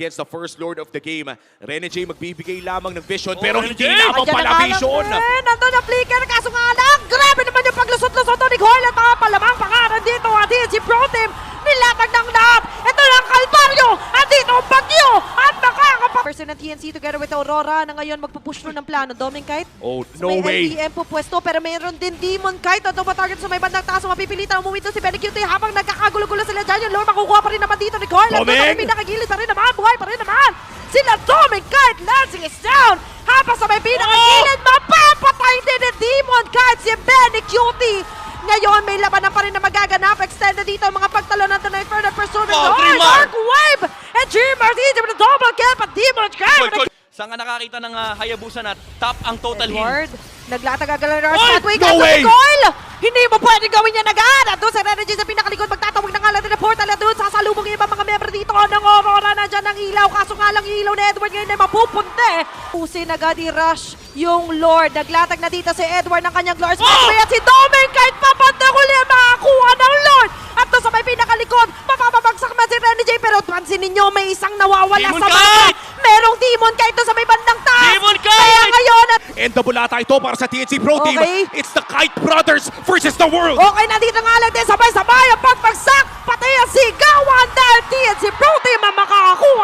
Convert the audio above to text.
against the first lord of the game. Rene J magbibigay lamang ng vision pero Rene hindi J! lamang Ayan pala ang vision. nandun ang flicker, kaso nga lang, grabe naman yung paglusot-lusot ni Goyle at palamang pangaran dito at si Pro Team, nilatag ng lahat. Ito lang Kalbaryo, andito ang bagyo at Person ng TNC together with Aurora na ngayon magpupush through ng plano. Doming Kite. Oh, So no may way. LBM po pwesto pero mayroon din Demon Kite at target sa may bandang taas. Mapipilitan umuwi doon si Benny Cutie habang nagkakagulo-gulo sila dyan. Yung lore makukuha pa rin naman dito ni Goyle. At Doming! may pinakagilid pa rin naman. Buhay pa rin naman. Sila Doming Kite. Lansing is down. Habang sa may pinakagilid, mapapatay din ni Demon Kite si Benny Cutie. Ngayon, may labanan pa rin na magaganap. Extended dito ang mga pagtalo ng Tonight Further Pursuit. Oh, Dreamer! Dark Wave! And Dreamer dito with a double kill. But Demon Kite. Saan ka nakakita ng Hayabusa na top ang total heal? Edward, naglatag-agala ng What? Pathway. No way! Goyle! Hindi mo pwedeng gawin yan agad! At doon sa Energy sa pinakalikod, magtatawag na nga lang din ang portal at doon sasalubong yung ibang mga member dito ng Aurora na dyan ng ilaw. Kaso nga lang yung ilaw ni Edward ngayon ay mapupunti. Pusin agad i-rush yung Lord. Naglatag na dito si Edward ng kanyang Glorious Pathway at si Doming kahit papanda huli ang makakuha ng Lord. At doon sa may pinakalikod, mapapabagsak man si Rene J. Pero pansin ninyo, may isang nawawala Demon sa banda. Kite! Merong Demon Kite doon sa may bandang taas. Demon Kite! Kaya ngayon at And the bulata ito para sa TNC Pro Team. Okay. It's the Kite Brothers versus the world. okay, nandito nga lang din sabay-sabay ang pagpagsak. Pati ang sigawan dahil TNC Pro Team ang makakakuha